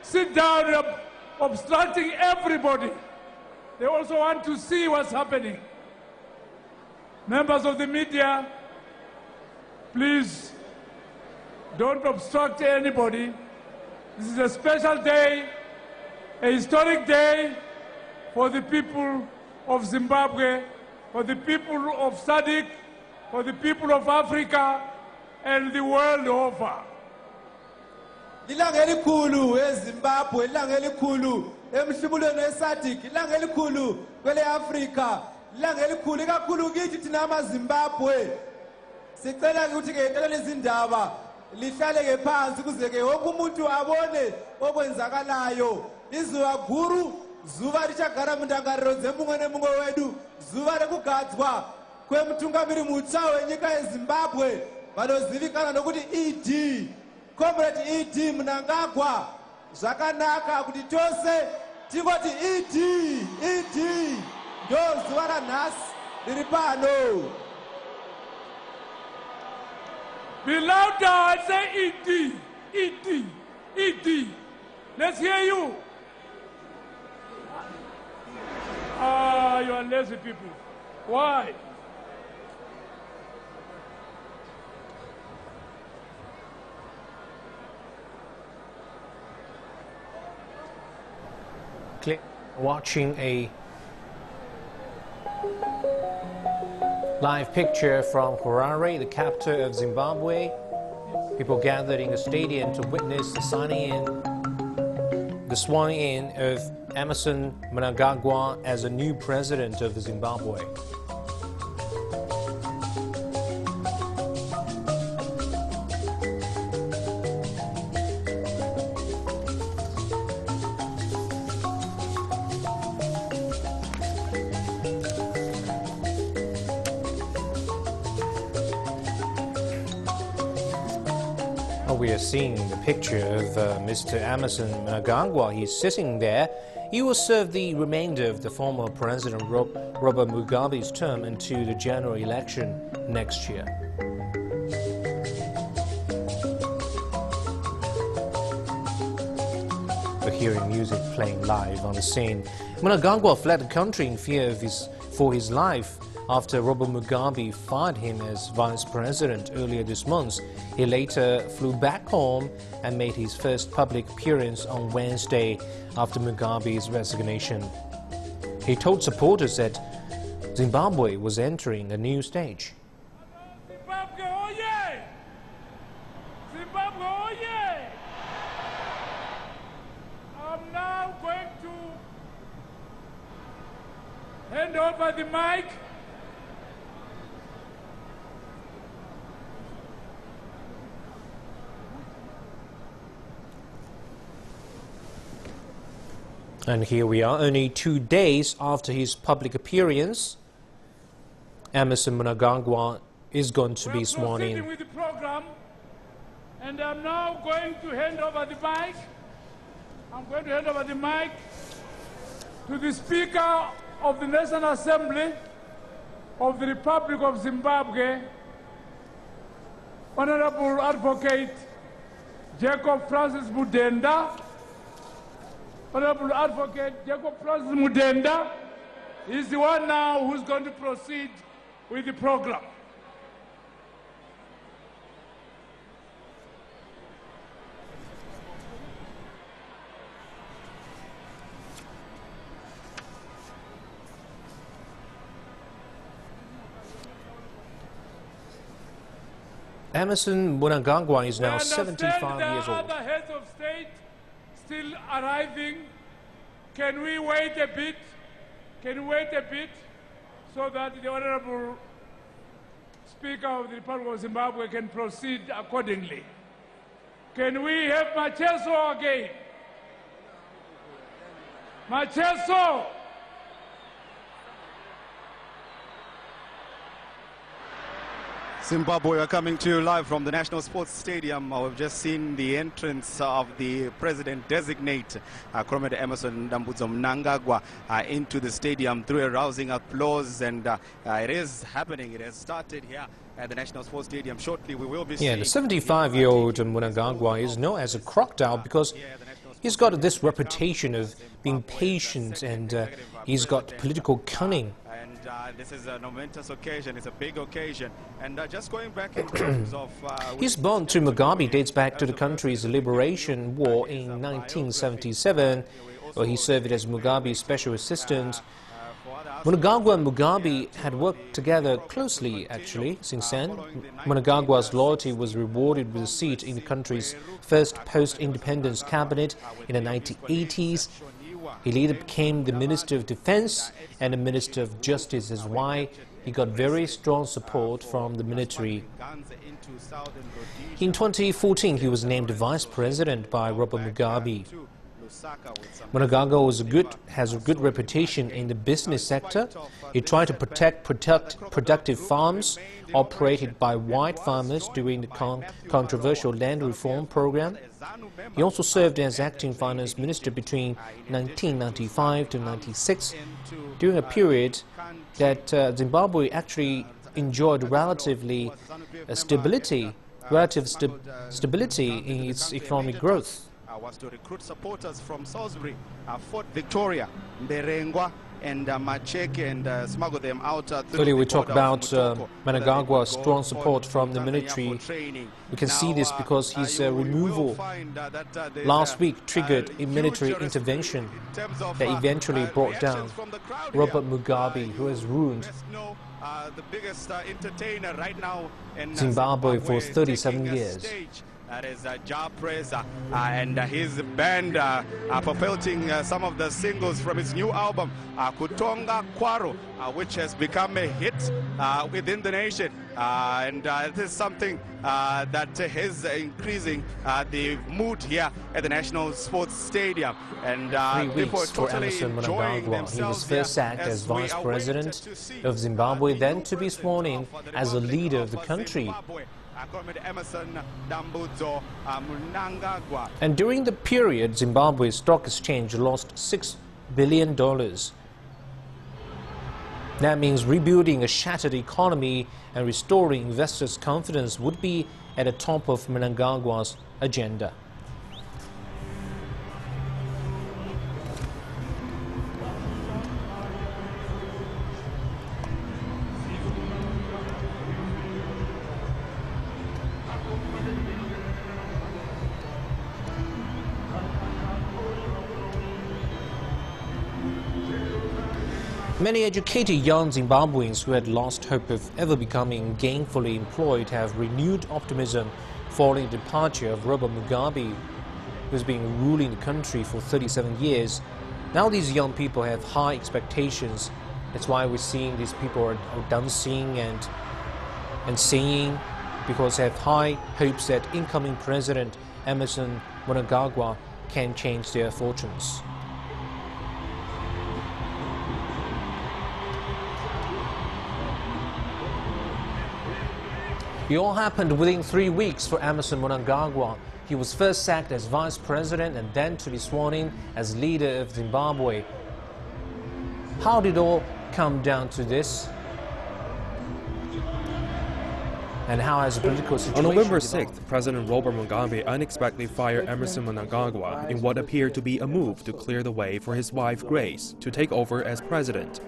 sit down obstructing everybody. They also want to see what's happening. Members of the media, please don't obstruct anybody. This is a special day, a historic day for the people of Zimbabwe, for the people of SADC, for the people of Africa, and the world over. Ilanga elikhulu eZimbabwe, ilanga elikhulu emhlubulweni weSADC, ilanga elikhulu kwele Africa, ilanga elikhulu ikakhulu kithi thina amaZimbabwe. Sicela ukuthi ke lezi zindaba lihlale ke phansi kuze ke wonke umuntu abone okwenzakalayo. Izuwa guru, zuva richagara mundangariro dzemunwe nemunwe wedu, zuva rekugadzwa kwemtungamiri mutsva wenyika yeZimbabwe vanozivikanwa nokuti ED. Comrade ED Mnangagwa, zvakanaka kuti tose tingoti ED ndo zuva ranhasi riri pano. Be louder and say ED. Let's hear you. You are lazy people. Why? Watching a live picture from Harare, the capital of Zimbabwe. People gathered in the stadium to witness the swearing in of Emmerson Mnangagwa as a new president of Zimbabwe. We are seeing the picture of Mr. Emmerson Mnangagwa. He's sitting there. He will serve the remainder of the former President Robert Mugabe's term until the general election next year. We're hearing music playing live on the scene. Mnangagwa fled the country in fear for his life after Robert Mugabe fired him as vice president earlier this month. He later flew back home and made his first public appearance on Wednesday after Mugabe's resignation. He told supporters that Zimbabwe was entering a new stage. Zimbabwe, oh yeah! Zimbabwe, oh yeah! I'm now going to hand over the mic . And here we are, only 2 days after his public appearance. Emmerson Mnangagwa is going to be sworn in. With the program, and I'm now going to hand over the mic. I'm going to hand over the mic to the Speaker of the National Assembly of the Republic of Zimbabwe, Honorable Advocate Jacob Francis Mudenda. Honorable Advocate Jacob Francis Mudenda is the one now who's going to proceed with the program. Emmerson Mnangagwa is now 75 years old. Other heads of state still arriving. Can we wait a bit? Can we wait a bit so that the Honorable Speaker of the Republic of Zimbabwe can proceed accordingly? Can we have Macheso again? Macheso! Zimbabwe, are coming to you live from the National Sports Stadium. We've just seen the entrance of the President-designate, Comrade Emmerson Dambudzo Mnangagwa, into the stadium through a rousing applause. And it is happening. It has started here at the National Sports Stadium. Shortly, we will be seeing... the 75-year-old Mnangagwa is known as a crocodile because He's got this reputation of being patient, and he's got political cunning. And this is a momentous occasion. It's a big occasion. And just going back in terms of... His bond to Mugabe dates back to the country's liberation war in 1977, where he served as Mugabe's special assistant. Mnangagwa and Mugabe had worked together closely, actually, since then. Mnangagwa's loyalty was rewarded with a seat in the country's first post-independence cabinet in the 1980s. He later became the Minister of Defense and the Minister of Justice, as why he got very strong support from the military. In 2014, he was named Vice President by Robert Mugabe. Mnangagwa has a good reputation in the business sector. He tried to protect productive farms operated by white farmers during the controversial land reform program. He also served as acting finance minister between 1995 to 96, during a period that Zimbabwe actually enjoyed relative stability in its economic growth. Was to recruit supporters from Salisbury, Fort Victoria, Mberengwa, and Macheke, and smuggle them out. Earlier we talked about Mnangagwa's strong support from the military. We can see this because his removal last week triggered a military intervention that eventually brought down Robert Mugabe, who has ruined the biggest entertainer right now in Zimbabwe for 37 years. That is Ja Preza and his band fulfilling some of the singles from his new album, Kutonga Kwaro, which has become a hit within the nation. And this is something that is increasing the mood here at the National Sports Stadium. And 3 weeks for Emmerson Mnangagwa. He was first sacked as Vice President of Zimbabwe, then to be sworn in as a leader of the country. Emmerson Dambudzo Mnangagwa. And during the period, Zimbabwe's stock exchange lost $6 billion. That means rebuilding a shattered economy and restoring investors' confidence would be at the top of Mnangagwa's agenda. Many educated young Zimbabweans who had lost hope of ever becoming gainfully employed have renewed optimism following the departure of Robert Mugabe, who's been ruling the country for 37 years. Now these young people have high expectations. That's why we're seeing these people are dancing and singing, because they have high hopes that incoming President Emmerson Mnangagwa can change their fortunes. It all happened within 3 weeks for Emmerson Mnangagwa. He was first sacked as Vice President and then to be sworn in as leader of Zimbabwe. How did it all come down to this? And how has the political situation On November 6th, President Robert Mugabe unexpectedly fired Emmerson Mnangagwa in what appeared to be a move to clear the way for his wife Grace to take over as president.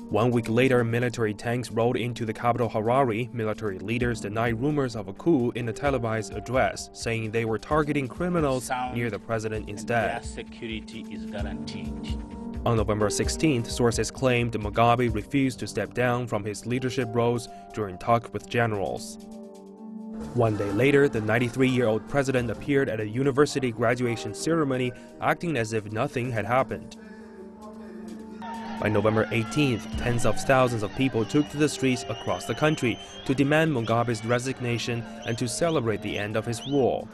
1 week later, military tanks rolled into the capital Harare. Military leaders denied rumors of a coup in a televised address, saying they were targeting criminals near the president instead. Their security is guaranteed. On November 16th, sources claimed Mugabe refused to step down from his leadership roles during talks with generals. 1 day later, the 93-year-old president appeared at a university graduation ceremony, acting as if nothing had happened. By November 18th, tens of thousands of people took to the streets across the country to demand Mugabe's resignation and to celebrate the end of his rule.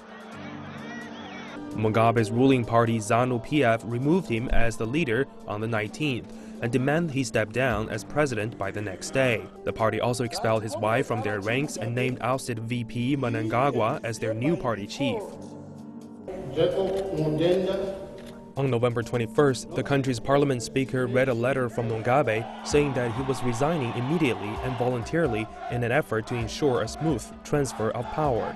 Mugabe's ruling party ZANU-PF removed him as the leader on the 19th and demanded he step down as president by the next day. The party also expelled his wife from their ranks and named ousted VP Mnangagwa as their new party chief. On November 21st, the country's parliament speaker read a letter from Mugabe saying that he was resigning immediately and voluntarily in an effort to ensure a smooth transfer of power.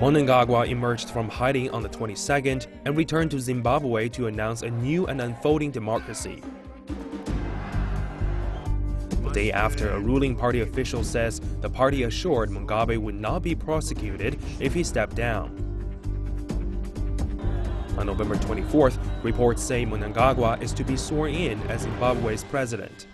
Mnangagwa emerged from hiding on the 22nd and returned to Zimbabwe to announce a new and unfolding democracy. The day after, a ruling party official says the party assured Mugabe would not be prosecuted if he stepped down. On November 24th, reports say Mnangagwa is to be sworn in as Zimbabwe's president.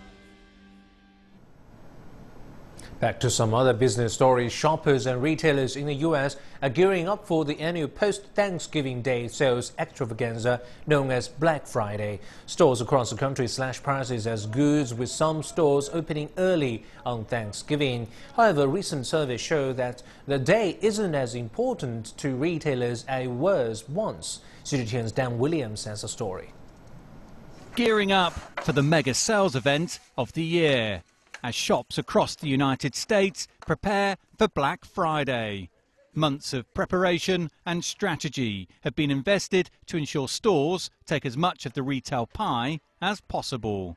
Back to some other business stories. Shoppers and retailers in the U.S. are gearing up for the annual post-Thanksgiving Day sales extravaganza known as Black Friday. Stores across the country slash prices as goods, with some stores opening early on Thanksgiving. However, recent surveys show that the day isn't as important to retailers as it was once. CGTN's Dan Williams has a story. Gearing up for the mega sales event of the year, as shops across the United States prepare for Black Friday. Months of preparation and strategy have been invested to ensure stores take as much of the retail pie as possible.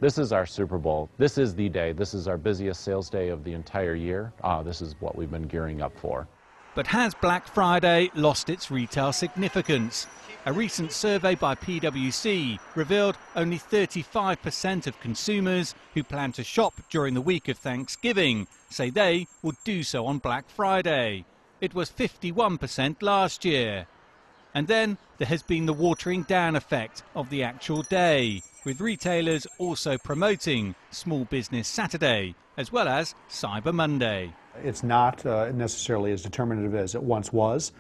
This is our Super Bowl. This is the day. This is our busiest sales day of the entire year. This is what we've been gearing up for. But has Black Friday lost its retail significance? A recent survey by PwC revealed only 35% of consumers who plan to shop during the week of Thanksgiving say they would do so on Black Friday. It was 51% last year. And then there has been the watering down effect of the actual day, with retailers also promoting Small Business Saturday as well as Cyber Monday. It's not necessarily as determinative as it once was,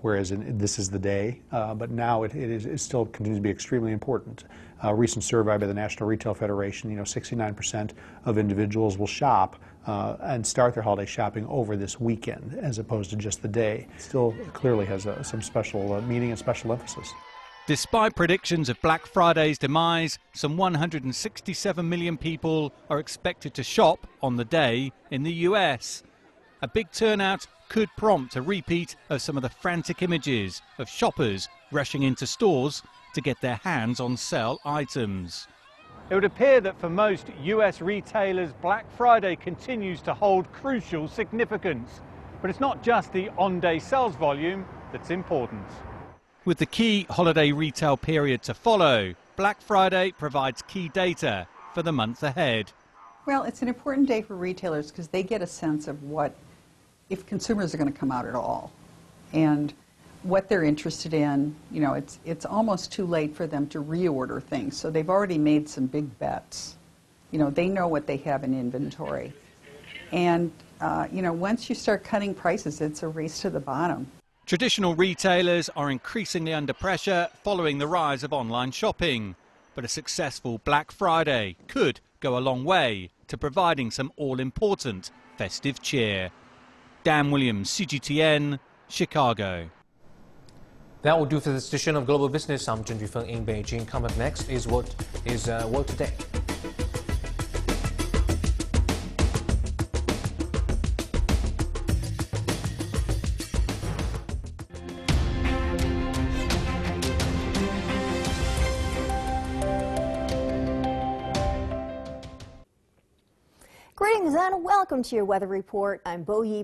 whereas this is the day, but now it still continues to be extremely important. A recent survey by the National Retail Federation, 69% of individuals will shop and start their holiday shopping over this weekend as opposed to just the day. It still clearly has some special meaning and special emphasis. Despite predictions of Black Friday's demise, some 167 million people are expected to shop on the day in the US. A big turnout could prompt a repeat of some of the frantic images of shoppers rushing into stores to get their hands on sale items. It would appear that for most US retailers, Black Friday continues to hold crucial significance. But it's not just the on-day sales volume that's important. With the key holiday retail period to follow, Black Friday provides key data for the month ahead. Well, it's an important day for retailers because they get a sense of if consumers are going to come out at all and what they're interested in. It's almost too late for them to reorder things, so they've already made some big bets. They know what they have in inventory. And, once you start cutting prices, it's a race to the bottom. Traditional retailers are increasingly under pressure following the rise of online shopping. But a successful Black Friday could go a long way to providing some all-important festive cheer. Dan Williams, CGTN, Chicago. That will do for this edition of Global Business. I'm Jun Jufeng in Beijing. Coming up next is Work Today. Greetings and welcome to your weather report. I'm Bo Yi.